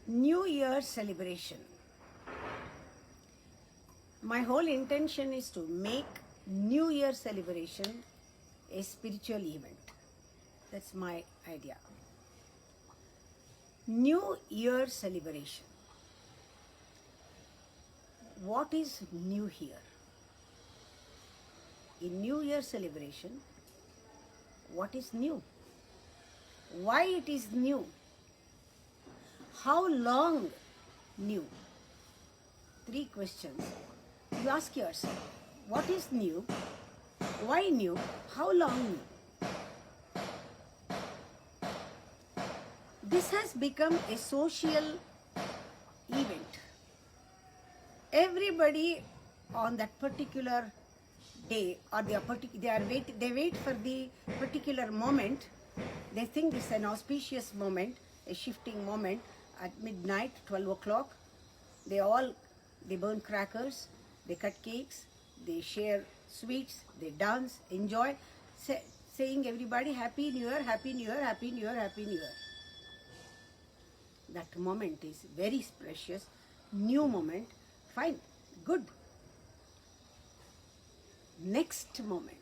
New Year celebration. My whole intention is to make New Year celebration a spiritual event. That's my idea. New Year celebration. What is new here? In New Year celebration, what is new? Why it is new? How long new? Three questions. You ask yourself, what is new? Why new? How long new? This has become a social event. Everybody on that particular day or they wait for the particular moment. They think it's an auspicious moment, a shifting moment at midnight, 12 o'clock. They burn crackers, they cut cakes, they share sweets, they dance, enjoy, saying everybody Happy New Year, Happy New Year, Happy New Year, Happy New Year. That moment is very precious, new moment, fine, good. Next moment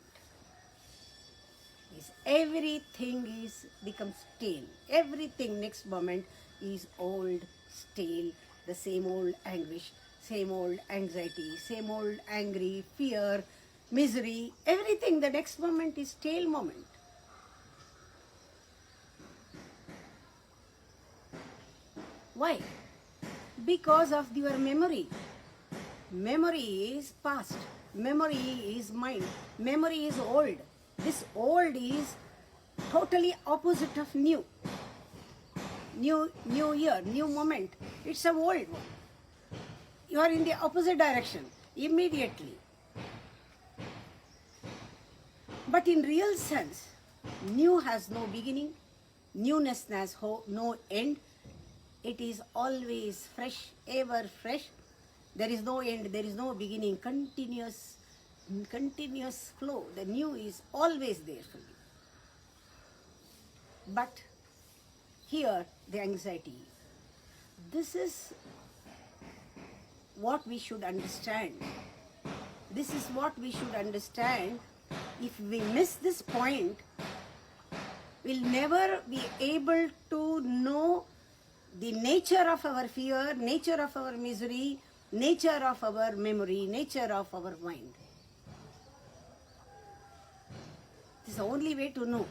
is everything becomes stale. Everything next moment is old, stale, the same old anguish, same old anxiety, same old angry, fear, misery. Everything the next moment is stale moment. Why? Because of your memory. Memory is past. Memory is mind. Memory is old. This old is totally opposite of new. New year, new moment. It's a old one. You are in the opposite direction immediately. But in real sense, new has no beginning. Newness has no end. It is always fresh, ever fresh. There is no end, there is no beginning, continuous flow. The new is always there for you. But here, the anxiety. This is what we should understand. This is what we should understand. If we miss this point, we'll never be able to know the nature of our fear, nature of our misery, nature of our memory, nature of our mind. This is the only way to know.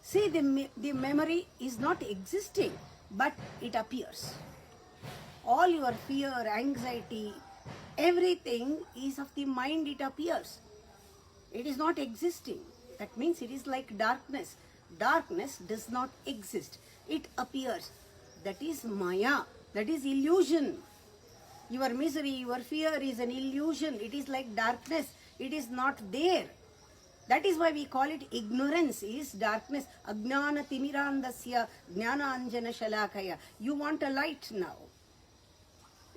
See, the memory is not existing, but it appears. All your fear, anxiety, everything is of the mind, it appears. It is not existing. That means it is like darkness. Darkness does not exist. It appears. That is Maya. That is illusion. Your misery, your fear is an illusion. It is like darkness. It is not there. That is why we call it ignorance is darkness. Ajnana timirandasya jnana anjana shalakaya. You want a light now.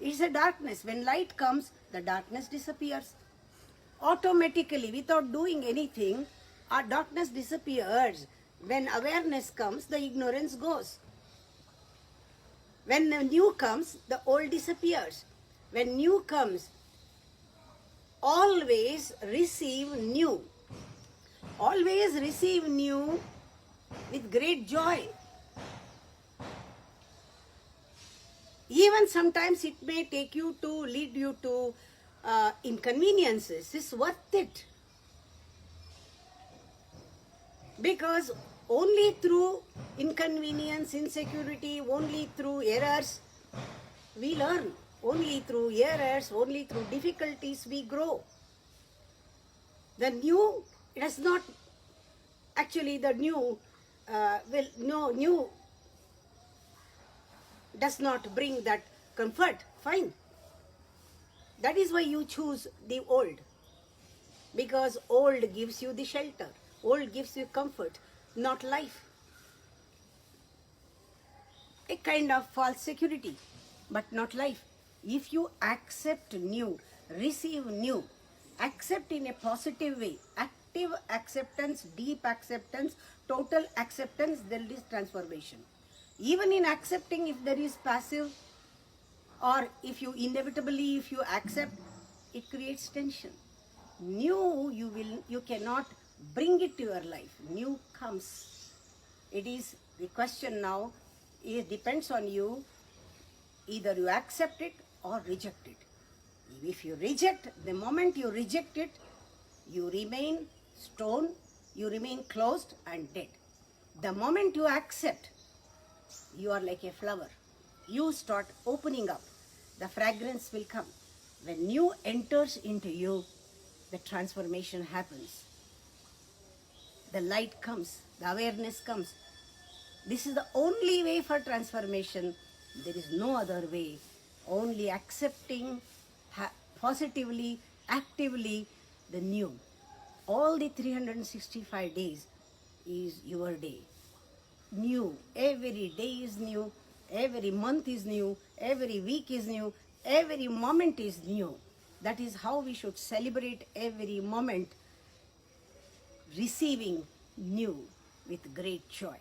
It is a darkness. When light comes, the darkness disappears. Automatically, without doing anything, our darkness disappears. When awareness comes, the ignorance goes. When the new comes, the old disappears. When new comes, always receive new. Always receive new with great joy. Even sometimes it may lead you to inconveniences. It's worth it. Because only through inconvenience, insecurity, only through errors, we learn. Only through errors, only through difficulties, we grow. The new does not, actually the new new does not bring that comfort. Fine. That is why you choose the old. Because old gives you the shelter. Old gives you comfort, not life. A kind of false security, but not life. If you accept new, receive new, accept in a positive way, active acceptance, deep acceptance, total acceptance, there is transformation. Even in accepting, if there is passive or if you accept, it creates tension. New, you cannot bring it to your life. New comes. It is the question now, it depends on you. Either you accept it or reject it. If you reject, the moment you reject it, you remain stone, you remain closed and dead. The moment you accept, you are like a flower. You start opening up. The fragrance will come. When new enters into you, the transformation happens. The light comes, the awareness comes. This is the only way for transformation. There is no other way. Only accepting positively, actively the new. All the 365 days is your day. New. Every day is new. Every month is new. Every week is new. Every moment is new. That is how we should celebrate every moment, receiving new with great joy.